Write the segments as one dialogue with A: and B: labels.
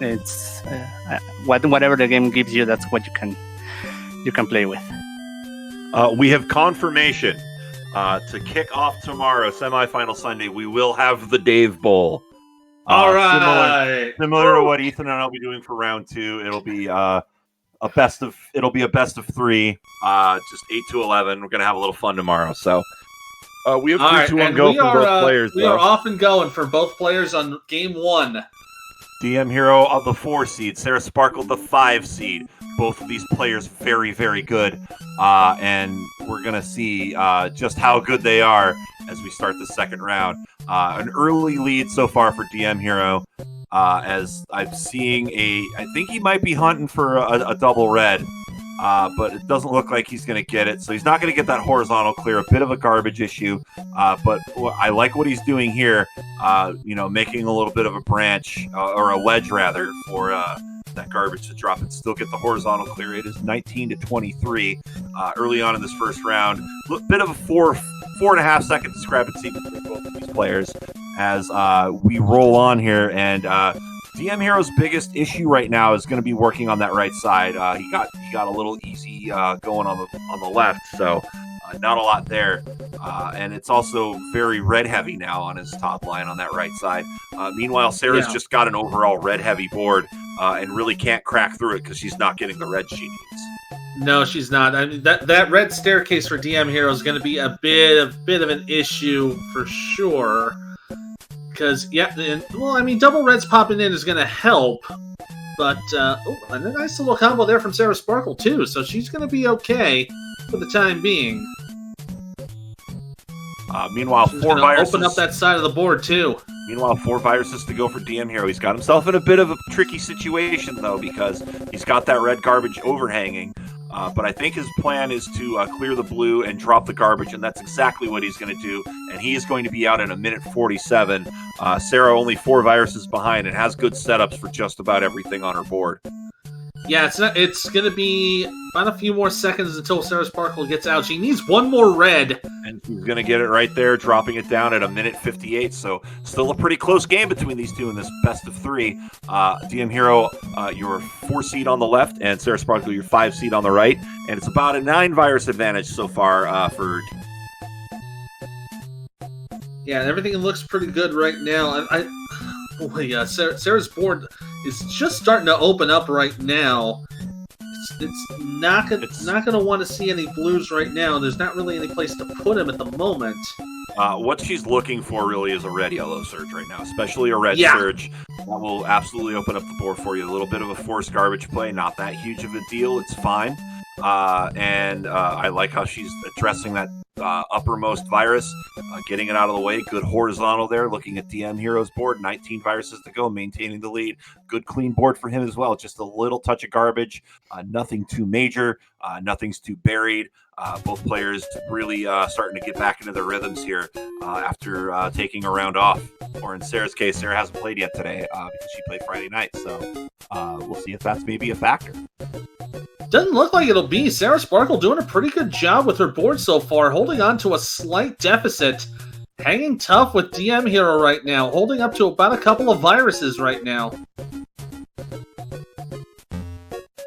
A: It's whatever the game gives you, that's what you can play with.
B: We have confirmation to kick off tomorrow, semifinal Sunday. We will have the Dave Bowl.
C: All right,
B: similar to what Ethan and I'll be doing for round 2. It'll be a best of 3, just 8 to 11. We're gonna have a little fun tomorrow. So we have 3-2-1 go for both players.
C: We are off and going for both players on game 1.
B: dmhero of the 4 seed, Sarasparkle the 5 seed. Both of these players very, very good, and we're gonna see just how good they are as we start the second round. An early lead so far for dmhero, as I'm seeing I think he might be hunting for a double red, but it doesn't look like he's going to get it. So he's not going to get that horizontal clear, a bit of a garbage issue. But I like what he's doing here, making a little bit of a branch, or a ledge rather, for that garbage to drop and still get the horizontal clear. It is 19 to 23 early on in this first round. A bit of a 4.5 second discrepancy between both of these players as we roll on here. And dmhero's biggest issue right now is going to be working on that right side. He got a little easy going on the left, so not a lot there. And it's also very red heavy now on his top line on that right side. Meanwhile, Sarah's just got an overall red heavy board and really can't crack through it because she's not getting the red she needs.
C: No, she's not. I mean, that red staircase for dmhero is going to be a bit of an issue for sure. Because, double reds popping in is going to help. But, and a nice little combo there from Sarasparkle, too. So she's going to be okay for the time being.
B: Meanwhile,
C: she's
B: 4 viruses.
C: Open up that side of the board, too.
B: Meanwhile, 4 viruses to go for dmhero. He's got himself in a bit of a tricky situation, though, because he's got that red garbage overhanging. But I think his plan is to clear the blue and drop the garbage, and that's exactly what he's going to do. And he is going to be out in 1:47. Sarah only 4 viruses behind and has good setups for just about everything on her board.
C: Yeah, it's going to be about a few more seconds until Sarasparkle gets out. She needs 1 more red.
B: And she's going to get it right there, dropping it down at 1:58. So still a pretty close game between these two in this best of 3. dmhero, your 4 seed on the left, and Sarasparkle, your 5 seed on the right. And it's about a 9 virus advantage so far for...
C: Yeah, everything looks pretty good right now. Sarah's board is just starting to open up right now. It's not going to want to see any blues right now. There's not really any place to put him at the moment.
B: What she's looking for really is a red-yellow surge right now, especially a red surge. That will absolutely open up the board for you. A little bit of a forced garbage play, not that huge of a deal. It's fine. And I like how she's addressing that uppermost virus, getting it out of the way. Good horizontal there, looking at dmhero's board. 19 viruses to go, maintaining the lead. Good clean board for him as well. Just a little touch of garbage. Nothing too major. Nothing's too buried. Both players really starting to get back into their rhythms here after taking a round off. Or in Sarah's case, Sarah hasn't played yet today because she played Friday night. So we'll see if that's maybe a factor.
C: Doesn't look like it'll be. Sarasparkle doing a pretty good job with her board so far, holding on to a slight deficit. Hanging tough with dmhero right now, holding up to about a couple of viruses right now.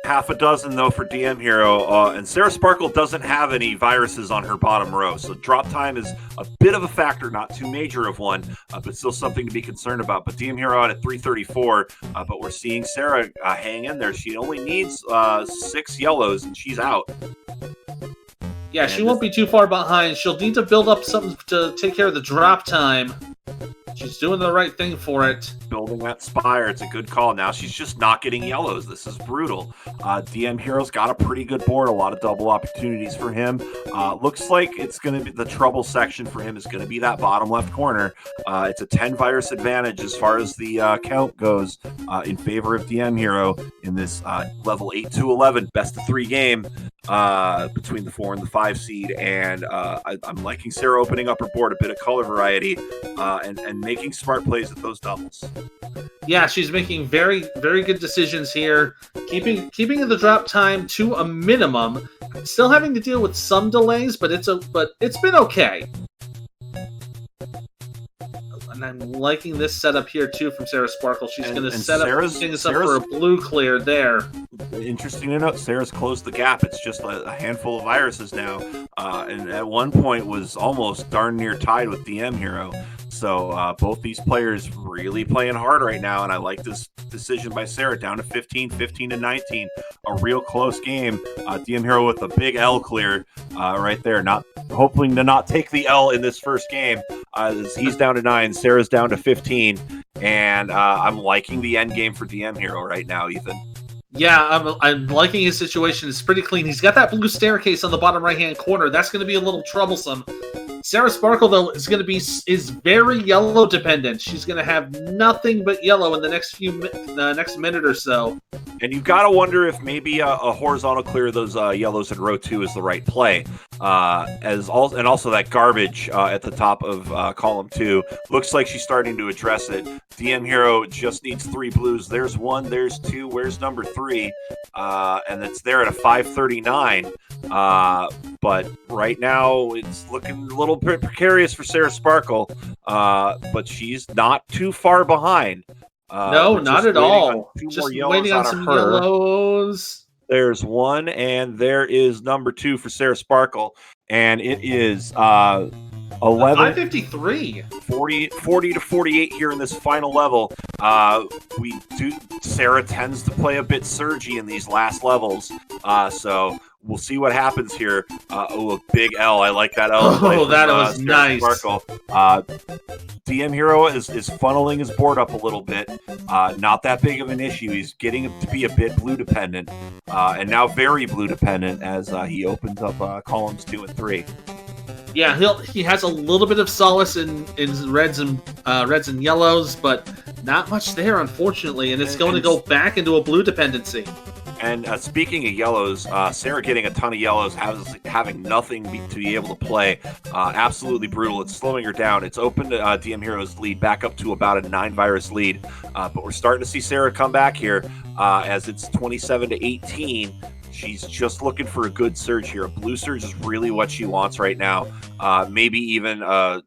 B: Half a dozen, though, for dmhero. And Sarasparkle doesn't have any viruses on her bottom row, so drop time is a bit of a factor, not too major of one, but still something to be concerned about. But dmhero out at 334, but we're seeing Sarah hang in there. She only needs 6 yellows, and she's out.
C: Yeah, she won't be too far behind. She'll need to build up something to take care of the drop time. She's doing the right thing for it.
B: Building that spire. It's a good call. Now she's just not getting yellows. This is brutal. dmhero's got a pretty good board. A lot of double opportunities for him. Looks like it's going to be the trouble section for him is going to be that bottom left corner. It's a 10 virus advantage as far as the count goes in favor of dmhero in this level 8 to 11 best of 3 game between the 4 and the 5 seed. And I'm liking Sarah opening up her board, a bit of color variety, and making smart plays at those doubles.
C: Yeah, she's making very, very good decisions here. Keeping the drop time to a minimum. Still having to deal with some delays, but it's been okay. And I'm liking this setup here, too, from Sarasparkle. She's going to set things up
B: Sarah's
C: for a blue clear there.
B: Interesting to note, Sarah's closed the gap. It's just a handful of viruses now. And at one point was almost darn near tied with dmhero. So both these players really playing hard right now, and I like this decision by Sarah, down to 15 to 19. A real close game. dmhero with a big L clear right there, not hoping to not take the L in this first game. He's down to 9, Sarah's down to 15, and I'm liking the end game for dmhero right now, Ethan.
C: Yeah, I'm liking his situation. It's pretty clean. He's got that blue staircase on the bottom right-hand corner. That's going to be a little troublesome. Sarasparkle, though, is very yellow dependent. She's going to have nothing but yellow in the next next minute or so.
B: And you've got to wonder if maybe a horizontal clear of those yellows in row 2 is the right play. And also that garbage at the top of column 2 looks like she's starting to address it. dmhero just needs 3 blues. There's 1, there's 2. Where's number 3? And it's there at a 539. But right now it's looking a little bit precarious for Sarasparkle. But she's not too far behind.
C: No, not at all. Just waiting on some yellows.
B: There's 1, and there is number 2 for Sarasparkle, and it is 11.
C: 553.
B: 40 to 48 here in this final level. Sarah tends to play a bit surgy in these last levels, so we'll see what happens here. A big L. I like that L.
C: Oh, that was nice.
B: dmhero is funneling his board up a little bit. Not that big of an issue. He's getting to be a bit blue dependent, and now very blue dependent as he opens up columns 2 and 3.
C: Yeah, he has a little bit of solace in reds and yellows, but not much there, unfortunately, and it's going to go back into a blue dependency.
B: And speaking of yellows, Sarah getting a ton of yellows, having nothing to be able to play, absolutely brutal. It's slowing her down. It's opened dmhero's lead back up to about a 9 virus lead, but we're starting to see Sarah come back here as it's 27 to 18. She's just looking for a good surge here. A blue surge is really what she wants right now. Maybe even, I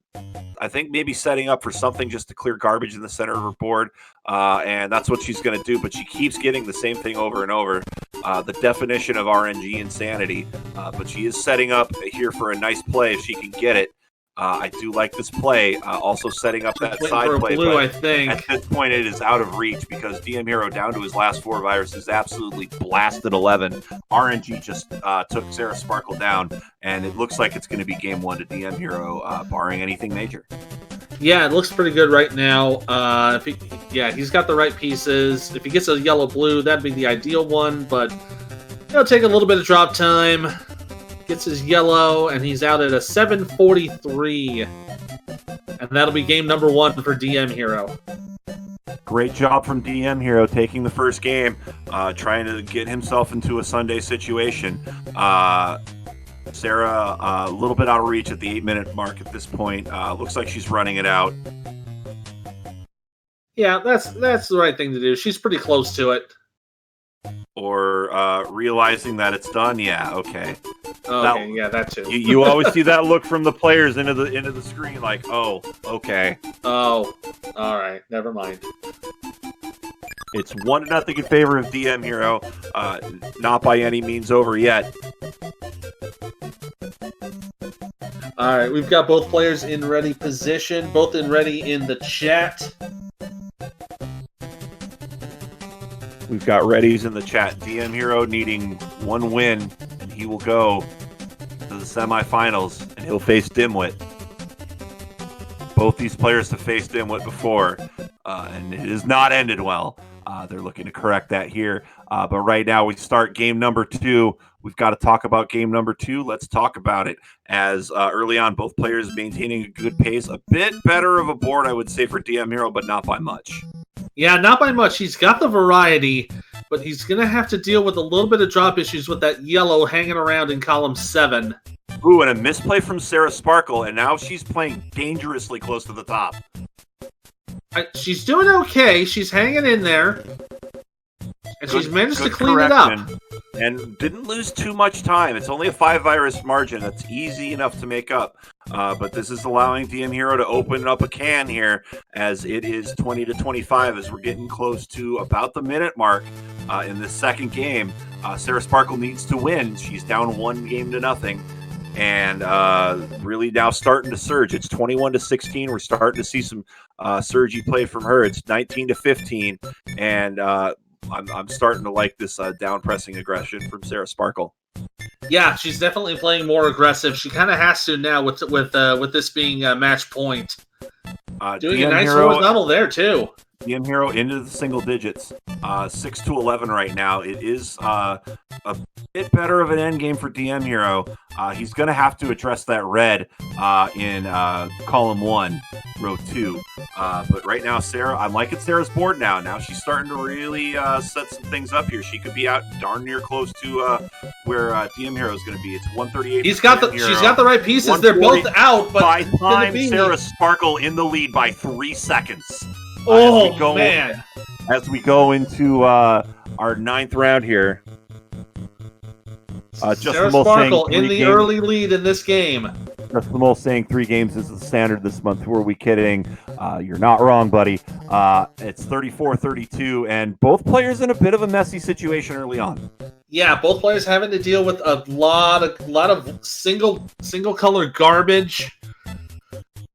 B: think maybe setting up for something just to clear garbage in the center of her board. And that's what she's going to do. But she keeps getting the same thing over and over. The definition of RNG insanity. But she is setting up here for a nice play if she can get it. I do like this play, also setting up that side play.
C: Blue, I think.
B: At this point, it is out of reach because dmhero down to his last 4 viruses absolutely blasted 11. RNG just took Sarasparkle down, and it looks like it's going to be game 1 to dmhero, barring anything major.
C: Yeah, it looks pretty good right now. He's got the right pieces. If he gets a yellow-blue, that'd be the ideal one, but it'll take a little bit of drop time. Gets his yellow, and he's out at a 743. And that'll be game number 1 for dmhero.
B: Great job from dmhero taking the first game, trying to get himself into a Sunday situation. Sarah, a little bit out of reach at the 8-minute mark at this point. Looks like she's running it out.
C: Yeah, that's the right thing to do. She's pretty close to it.
B: Or realizing that it's done. Yeah, okay.
C: Okay, that too.
B: You always see that look from the players into the screen, like, oh, okay.
C: Oh, all right, never mind.
B: It's 1-0 in favor of dmhero. Not by any means over yet.
C: All right, we've got both players in ready position, both in ready in the chat.
B: We've got readies in the chat. dmhero needing 1 win, and he will go to the semifinals, and he'll face Dimwit. Both these players have faced Dimwit before, and it has not ended well. They're looking to correct that here. But right now, we start game number 2. We've got to talk about game number 2. Let's talk about it. As early on, both players maintaining a good pace. A bit better of a board, I would say, for dmhero, but not by much.
C: Yeah, not by much. He's got the variety, but he's going to have to deal with a little bit of drop issues with that yellow hanging around in column 7.
B: Ooh, and a misplay from Sarasparkle, and now she's playing dangerously close to the top.
C: She's doing okay. She's hanging in there. And she's managed to clean it up.
B: And didn't lose too much time. It's only a 5 virus margin. That's easy enough to make up. but this is allowing DmHero to open up a can here, as it is 20-25 as we're getting close to about the minute mark in this second game. Sarasparkle needs to win. She's down 1-0, and really now starting to surge. It's 21-16. We're starting to see some surgy play from her. It's 19-15, and I'm starting to like this down pressing aggression from Sarasparkle.
C: Yeah, she's definitely playing more aggressive. She kind of has to now with this being a match point. Doing a nice horizontal there too.
B: DmHero into the single digits, 6-11 right now. It is a bit better of an end game for DmHero. He's going to have to address that red in column 1, row 2. But right now, Sarah, I'm liking Sarah's board now. Now she's starting to really set some things up here. She could be out darn near close to where DmHero is going to be. It's 138.
C: She's got the right pieces. They're both out, but
B: by time Sarasparkle in the lead by 3 seconds.
C: Man!
B: As we go into our 9th round here,
C: Sarasparkle in the early lead in this game.
B: Just the most saying 3 games is the standard this month. Who are we kidding? You're not wrong, buddy. It's 34-32, and both players in a bit of a messy situation early on.
C: Yeah, both players having to deal with a lot of single color garbage.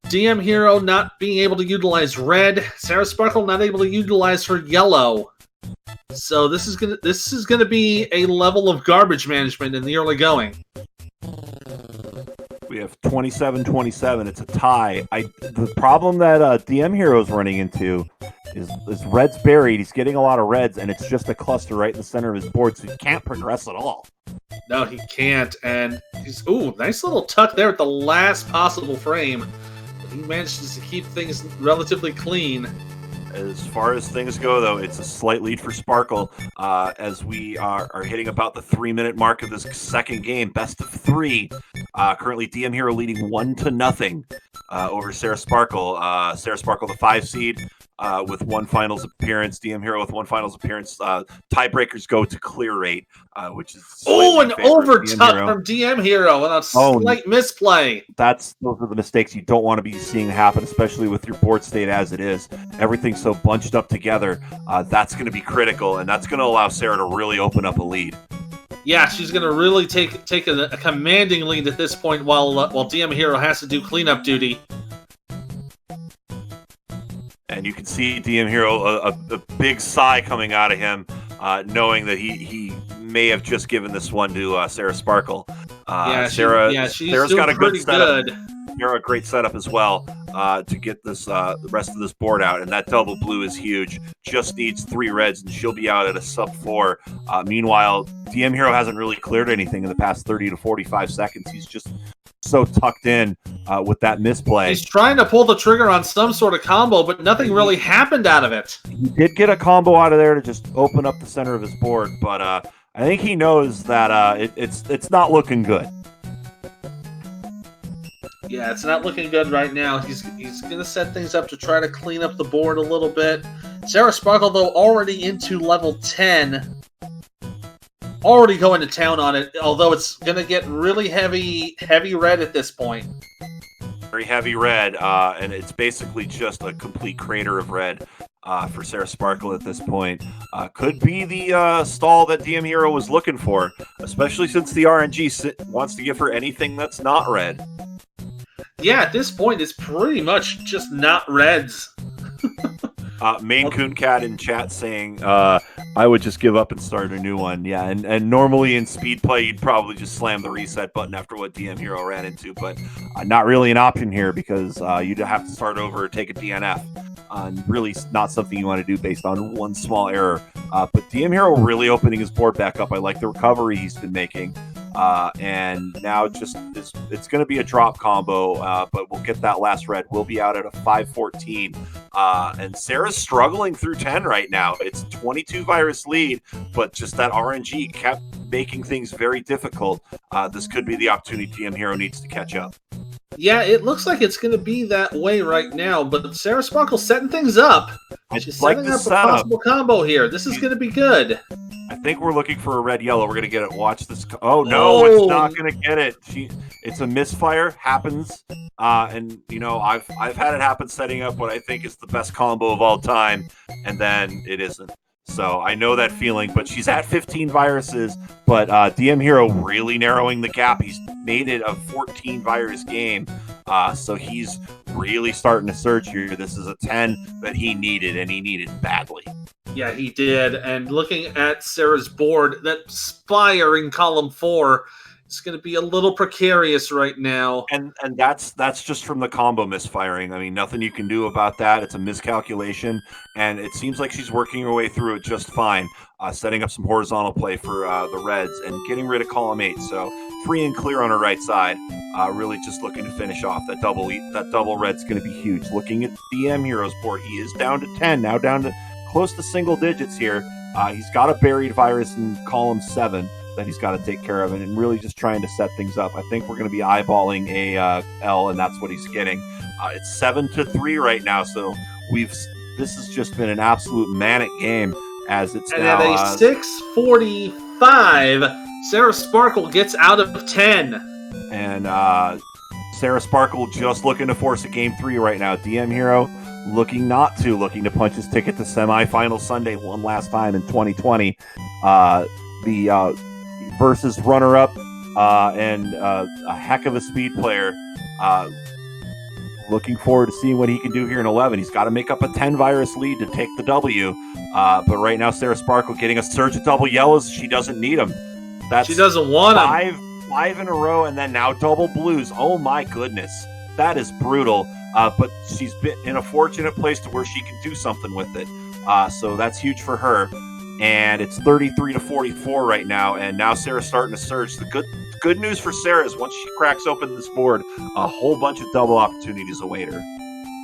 C: DmHero not being able to utilize red. Sarasparkle not able to utilize her yellow. So this is gonna be a level of garbage management in the early going.
B: We have 27-27. It's a tie. The problem that DmHero is running into is red's buried. He's getting a lot of reds, and it's just a cluster right in the center of his board, so he can't progress at all.
C: No, he can't. And he's nice little tuck there at the last possible frame. He manages to keep things relatively clean.
B: As far as things go, though, it's a slight lead for Sparkle as we are hitting about the 3-minute mark of this second game. Best of 3. Currently, DmHero leading 1-0 over Sarasparkle. Sarasparkle, the 5 seed, with 1 finals appearance. DmHero with 1 finals appearance. Tiebreakers go to clear rate, which is
C: an overtuck from DmHero and a slight misplay.
B: Those are the mistakes you don't want to be seeing happen, especially with your board state as it is. Everything's so bunched up together. That's going to be critical, and that's going to allow Sarah to really open up a lead.
C: Yeah, she's going to really take a commanding lead at this point while DmHero has to do cleanup duty.
B: And you can see DmHero, a big sigh coming out of him, knowing that he may have just given this one to Sarasparkle. Sarah's got a good setup. Sarah, a great setup as well to get this the rest of this board out, and that double blue is huge. Just needs 3 reds, and she'll be out at a sub-4. Meanwhile, DmHero hasn't really cleared anything in the past 30 to 45 seconds. He's just so tucked in with that misplay.
C: He's trying to pull the trigger on some sort of combo, but nothing really happened out of it.
B: He did get a combo out of there to just open up the center of his board, but I think he knows that it's not looking good.
C: Yeah, it's not looking good right now. He's going to set things up to try to clean up the board a little bit. Sarasparkle, though, already into level 10. Already going to town on it, although it's going to get really heavy red at this point.
B: Very heavy red, and it's basically just a complete crater of red for Sarasparkle at this point. Could be the stall that DmHero was looking for, especially since the RNG wants to give her anything that's not red.
C: Yeah, at this point, it's pretty much just not reds.
B: Main Coon Cat in chat saying, I would just give up and start a new one. Yeah, and normally in speed play, you'd probably just slam the reset button after what DmHero ran into, but not really an option here because you'd have to start over or take a DNF. Really not something you want to do based on one small error. But DmHero really opening his board back up. I like the recovery he's been making. And now it's going to be a drop combo, but we'll get that last red. We'll be out at a 5-14. And Sarah's struggling through 10 right now. It's 22 virus lead, but just that RNG kept making things very difficult. This could be the opportunity DmHero needs to catch up.
C: Yeah, it looks like it's going to be that way right now, but Sarasparkle's setting things up. She's setting up a possible combo here. This is going to be good.
B: I think we're looking for a red-yellow. We're going to get it. Watch this. Oh, no, it's not going to get it. It's a misfire. Happens. And, you know, I've had it happen setting up what I think is the best combo of all time, and then it isn't. So I know that feeling, but she's at 15 viruses, but dmhero really narrowing the gap. He's made it a 14 virus game, so he's really starting to surge here. This is a 10 that he needed, and he needed badly.
C: Yeah, he did. And looking at Sarah's board, that Spire in column 4 is going to be a little precarious right now.
B: And that's just from the combo misfiring. I mean, nothing you can do about that. It's a miscalculation, and it seems like she's working her way through it just fine, setting up some horizontal play for the Reds and getting rid of column 8. So free and clear on her right side. Really just looking to finish off that double. That double red's going to be huge. Looking at dmhero's board, he is down to 10, now down to close to single digits here. He's got a buried virus in column 7 that he's got to take care of, and really just trying to set things up. I think we're going to be eyeballing a L, and that's what he's getting. It's 7-3 right now, so this has just been an absolute manic game as it's
C: and
B: now.
C: And at a 6:45, Sarasparkle gets out of 10.
B: And Sarasparkle just looking to force a game 3 right now. dmhero looking to punch his ticket to semifinal Sunday one last time in 2020. The versus runner-up and a heck of a speed player. Looking forward to seeing what he can do here in 11. He's got to make up a 10 virus lead to take the W. But right now, Sarasparkle getting a surge of double yellows. She doesn't need them.
C: She doesn't want them.
B: Five in a row, and then now double blues. Oh my goodness, that is brutal. But she's been in a fortunate place to where she can do something with it. So that's huge for her. And it's 33-44 right now, and now Sarah's starting to surge. The good news for Sarah is once she cracks open this board, a whole bunch of double opportunities await her.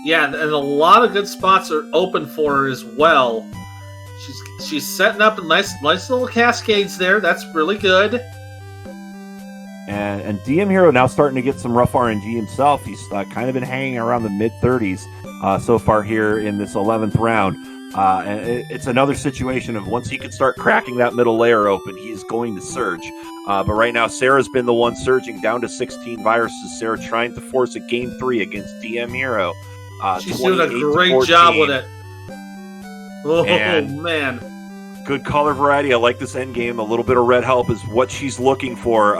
C: Yeah, and a lot of good spots are open for her as well. She's setting up a nice little cascades there. That's really good.
B: And dmhero now starting to get some rough RNG himself. He's kind of been hanging around the mid-30s so far here in this 11th round. And it's another situation of once he can start cracking that middle layer open, he is going to surge. But right now, Sarah's been the one surging down to 16 viruses. Sarah trying to force a game 3 against dmhero.
C: She's doing a great job with it. Oh, man.
B: Good color variety. I like this end game. A little bit of red help is what she's looking for.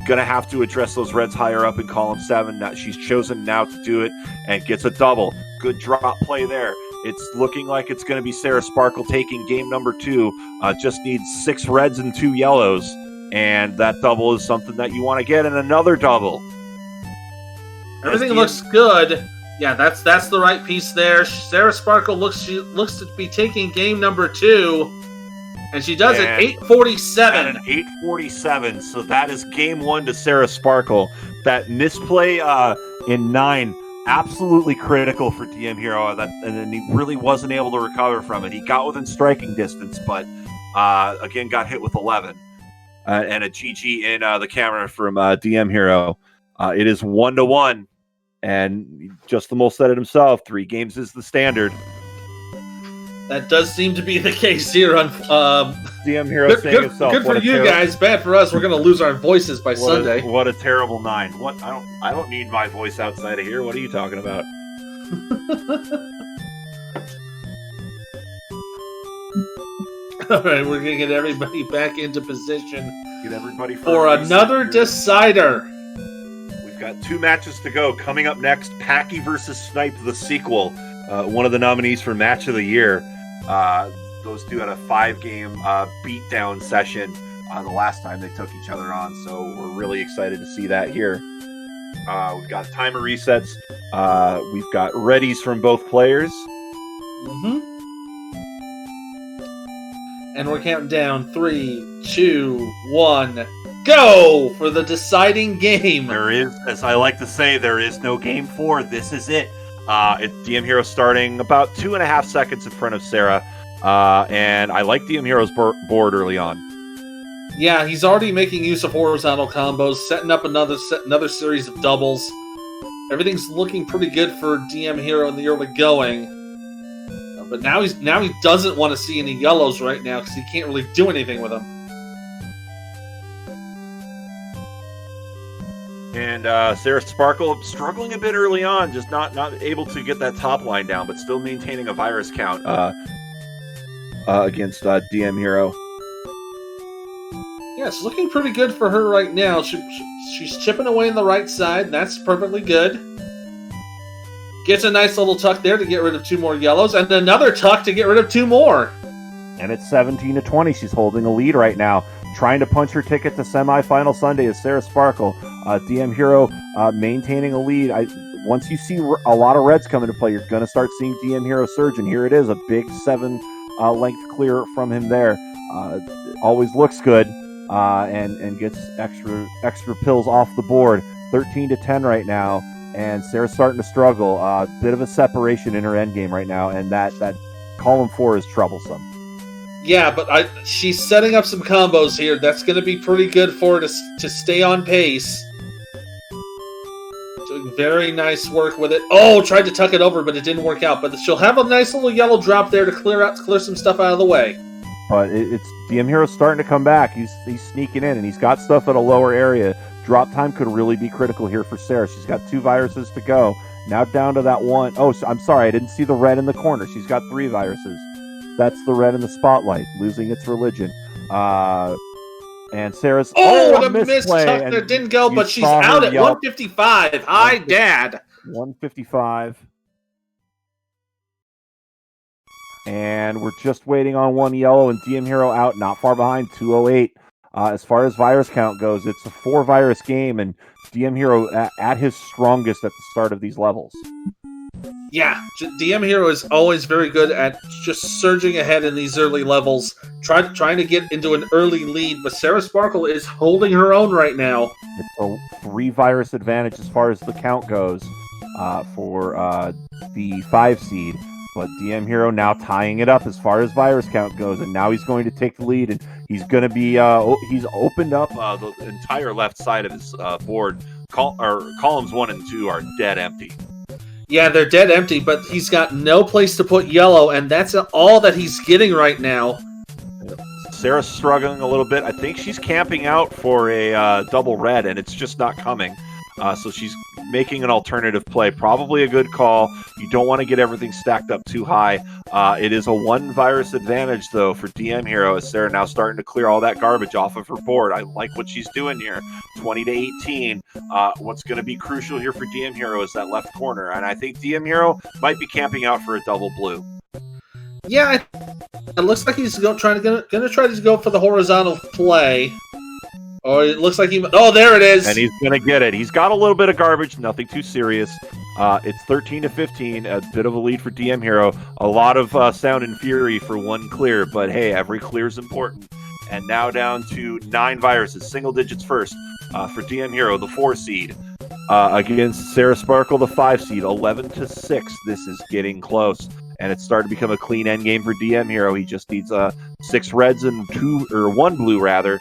B: Going to have to address those reds higher up in column 7. She's chosen now to do it and gets a double. Good drop play there. It's looking like it's going to be Sarasparkle taking game number 2. Just needs 6 reds and 2 yellows. And that double is something that you want to get, and another double.
C: Everything looks good. Yeah, that's the right piece there. Sarasparkle looks to be taking game number 2. And she does it 8:47.
B: At an 8:47. So that is game 1 to Sarasparkle. That misplay in 9. Absolutely critical for dmhero, and then he really wasn't able to recover from it. He got within striking distance, but again got hit with 11. And a GG in the camera from dmhero. It is 1-1, and just the most said it himself. 3 games is the standard.
C: That does seem to be the case here on
B: dmhero saying itself.
C: Good for you guys, bad for us. We're going to lose our voices by Sunday.
B: What a terrible 9. What I don't need my voice outside of here. What are you talking about?
C: All right, we're going to get everybody back into position.
B: Get everybody
C: for another decider.
B: We've got 2 matches to go. Coming up next, Packy versus Snipe, the sequel. One of the nominees for Match of the Year. Those 2 had a 5-game beatdown session the last time they took each other on, so we're really excited to see that here. We've got timer resets. We've got readies from both players.
C: Mm-hmm. And we're counting down 3, 2, 1, go for the deciding game.
B: There is, as I like to say, there is no game 4. This is it. It's dmhero starting about 2.5 seconds in front of Sarah. And I like dmhero's board early on.
C: Yeah, he's already making use of horizontal combos, setting up another series of doubles. Everything's looking pretty good for dmhero in the early going. But now he doesn't want to see any yellows right now because he can't really do anything with them.
B: And Sarasparkle struggling a bit early on, just not able to get that top line down, but still maintaining a virus count against dmhero.
C: Yeah, it's looking pretty good for her right now. She's chipping away on the right side. That's perfectly good. Gets a nice little tuck there to get rid of 2 more yellows, and another tuck to get rid of 2 more.
D: And it's 17-20. She's holding a lead right now. Trying to punch her ticket to semifinal Sunday is Sarasparkle. dmhero maintaining a lead. Once you see a lot of reds come into play, you're going to start seeing dmhero surge, and here it is, a big 7 length clear from him there. Always looks good and gets extra pills off the board. 13-10 right now, and Sarah's starting to struggle. Bit of a separation in her endgame right now, and that column 4 is troublesome.
C: Yeah, but she's setting up some combos here. That's going to be pretty good for her to stay on pace. Doing very nice work with it. Oh, tried to tuck it over, but it didn't work out. But she'll have a nice little yellow drop there to clear some stuff out of the way.
D: But it's dmhero's starting to come back. He's sneaking in, and he's got stuff at a lower area. Drop time could really be critical here for Sarah. She's got 2 viruses to go. Now down to that 1. Oh, I'm sorry, I didn't see the red in the corner. She's got 3 viruses. That's the red in the spotlight, losing its religion. And Sarah's...
C: the missed tuck there didn't go, but she's out at 155. Hi, Dad.
D: 155. And we're just waiting on 1 yellow, and dmhero out, not far behind, 208. As far as virus count goes, it's a 4-virus game, and dmhero at his strongest at the start of these levels.
C: Yeah, dmhero is always very good at just surging ahead in these early levels, trying to get into an early lead, but Sarasparkle is holding her own right now.
D: It's a 3-virus advantage as far as the count goes for the 5 seed, but dmhero now tying it up as far as virus count goes, and now he's going to take the lead, and he's going to be he's opened up
B: the entire left side of his board. Columns 1 and 2 are dead empty.
C: Yeah, they're dead empty, but he's got no place to put yellow, and that's all that he's getting right now.
B: Sarah's struggling a little bit. I think she's camping out for a double red, and it's just not coming. So she's making an alternative play. Probably a good call. You don't want to get everything stacked up too high. It is a 1-virus advantage, though, for dmhero, as Sarah now starting to clear all that garbage off of her board. I like what she's doing here. 20-18. What's going to be crucial here for dmhero is that left corner, and I think dmhero might be camping out for a double blue.
C: Yeah, it looks like he's going to try to go for the horizontal play. Oh, it looks like oh, there it is.
B: And he's going to get it. He's got a little bit of garbage, nothing too serious. It's 13-15, a bit of a lead for dmhero. A lot of sound and fury for 1 clear, but hey, every clear is important. And now down to 9 viruses, single digits first for dmhero, the 4 seed. Against Sarasparkle, the 5 seed, 11-6. This is getting close. And it's starting to become a clean endgame for dmhero. He just needs 6 reds and 1 blue, rather.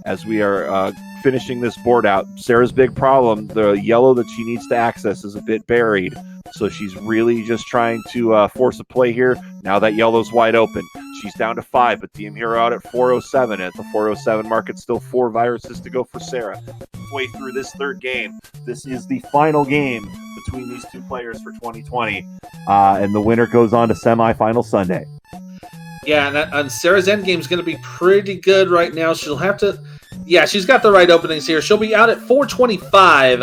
B: As we are finishing this board out. Sarah's big problem, the yellow that she needs to access is a bit buried. So she's really just trying to force a play here. Now that yellow's wide open. She's down to 5, but dmhero out at 407. At the 407 mark, it's still 4 viruses to go for Sarah. Halfway through this 3rd game. This is the final game between these 2 players for 2020.
D: And the winner goes on to semifinal Sunday.
C: Yeah, and Sarah's endgame is going to be pretty good right now. She'll have to... Yeah, she's got the right openings here. She'll be out at 425.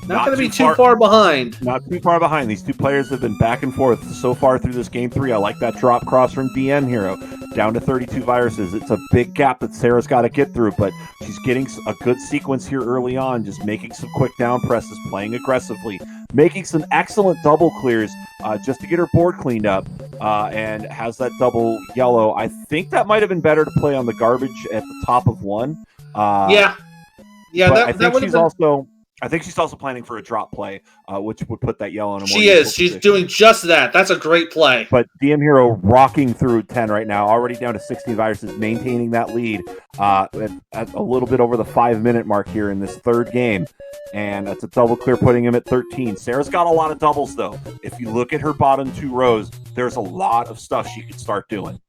C: Not going to be too far behind.
D: Not too far behind. These 2 players have been back and forth so far through this game 3. I like that drop cross from dmhero. Down to 32 viruses. It's a big gap that Sarah's got to get through, but she's getting a good sequence here early on, just making some quick down presses, playing aggressively, making some excellent double clears just to get her board cleaned up, and has that double yellow. I think that might have been better to play on the garbage at the top of 1.
C: Yeah,
D: that would have been... I think she's also planning for a drop play, which would put that yellow in a more
C: She is. She's doing just that. That's a great play.
D: But dmhero rocking through 10 right now, already down to 16 viruses, maintaining that lead at a little bit over the 5-minute mark here in this third game. And that's a double clear, putting him at 13. Sarah's got a lot of doubles, though. If you look at her bottom 2 rows, there's a lot of stuff she could start doing.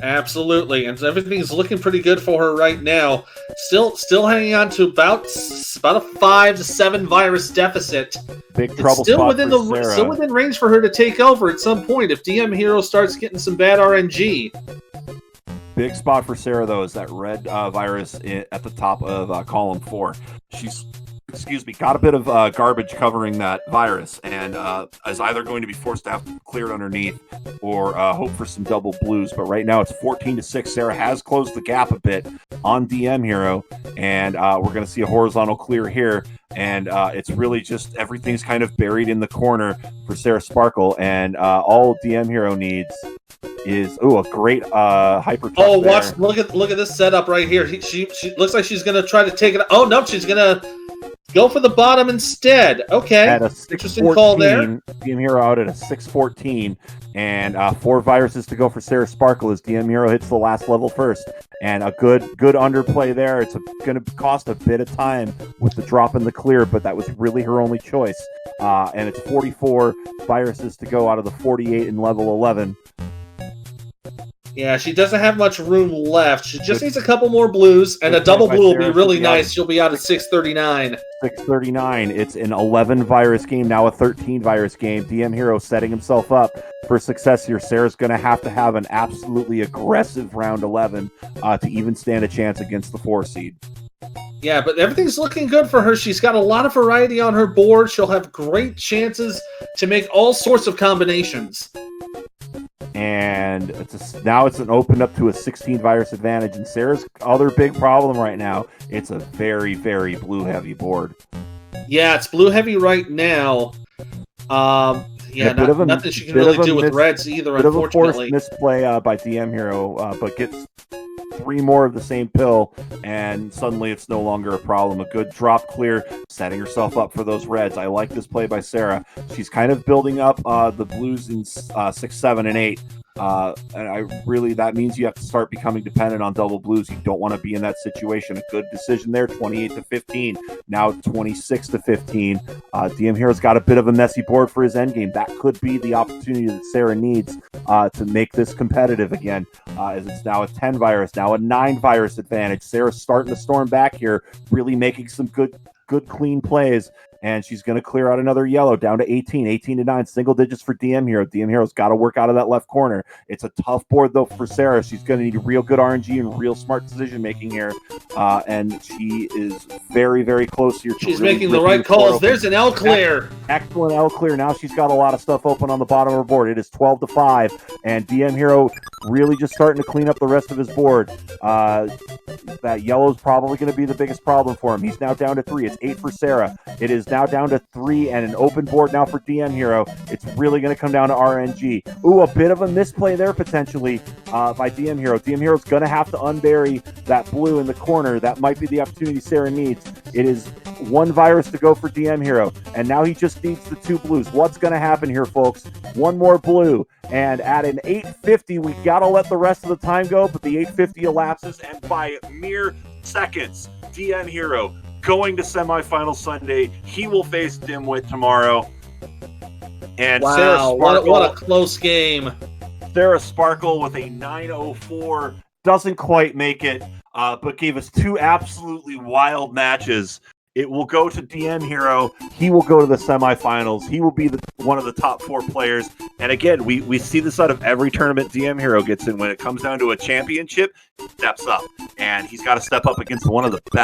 C: Absolutely, and everything's looking pretty good for her right now. Still hanging on to about a 5 to 7 virus deficit.
D: Big trouble
C: still
D: spot
C: within
D: for Sarah.
C: Still within range for her to take over at some point if dmhero starts getting some bad RNG.
D: Big spot for Sarah, though, is that red virus at the top of column 4. She's got a bit of garbage covering that virus, and is either going to be forced to have to clear it underneath or hope for some double blues. But right now it's 14-6. Sarah has closed the gap a bit on dmhero, and we're going to see a horizontal clear here. And it's really just everything's kind of buried in the corner for Sarasparkle, and all dmhero needs is a great hyper.
C: Watch! Look at this setup right here. She looks like she's going to try to take it. Oh no, she's going to go for the bottom instead. Okay.
D: At a
C: interesting call there.
D: dmhero out at a 6-14, and 4 viruses to go for Sarasparkle as dmhero hits the last level first. And a good underplay there. It's going to cost a bit of time with the drop in the clear, but that was really her only choice. And it's 44 viruses to go out of the 48 in level 11.
C: Yeah, she doesn't have much room left. She just needs a couple more blues, and a double blue will be really nice. She'll be out at 639.
D: 639. It's an 11 virus game, now a 13 virus game. dmhero setting himself up for success here. Sarah's going to have an absolutely aggressive round 11 to even stand a chance against the 4 seed.
C: Yeah, but everything's looking good for her. She's got a lot of variety on her board. She'll have great chances to make all sorts of combinations.
D: And now it's opened up to a 16 virus advantage. And Sarah's other big problem right now, it's a very, very blue heavy board.
C: Yeah, it's blue heavy right now. Nothing she can really do with reds either, unfortunately.
D: A forced misplay by dmhero, but gets 3 more of the same pill, and suddenly it's no longer a problem. A good drop clear, setting herself up for those reds. I like this play by Sarah. She's kind of building up the blues in 6, 7, and 8. And that means you have to start becoming dependent on double blues. You don't want to be in that situation. A good decision there, 28-15. Now 26-15. dmhero's got a bit of a messy board for his endgame. That could be the opportunity that Sarah needs to make this competitive again, as it's now a 10 virus, now a 9 virus advantage. Sarah's starting to storm back here, really making some good clean plays. And she's going to clear out another yellow down to 18-9, single digits for dmhero. dmhero's got to work out of that left corner. It's a tough board, though, for Sarah. She's going to need real good RNG and real smart decision-making here. And she is very, very close here.
C: She's making the right calls. There's an L clear.
D: Excellent L clear. Now she's got a lot of stuff open on the bottom of her board. It is 12-5. And dmhero really just starting to clean up the rest of his board. That yellow's probably going to be the biggest problem for him. He's now down to 3. It's 8 for Sarah. It is now down to 3 and an open board now for dmhero. It's really going to come down to RNG. A bit of a misplay there potentially by dmhero. dmhero's going to have to unbury that blue in the corner. That might be the opportunity Sarah needs. It is 1 virus to go for dmhero, and now he just needs the 2 blues. What's going to happen here, folks? 1 more blue, and at an 850, we got to let the rest of the time go, but the 850 elapses,
B: and by mere seconds, dmhero going to semifinal Sunday. He will face Dimwit tomorrow. And
C: wow, what a close game.
B: Sarasparkle with a 904 doesn't quite make it, but gave us 2 absolutely wild matches. It will go to dmhero. He will go to the semifinals. He will be one of the top 4 players. And again, we see this out of every tournament dmhero gets in. When it comes down to a championship, he steps up. And he's got to step up against one of the best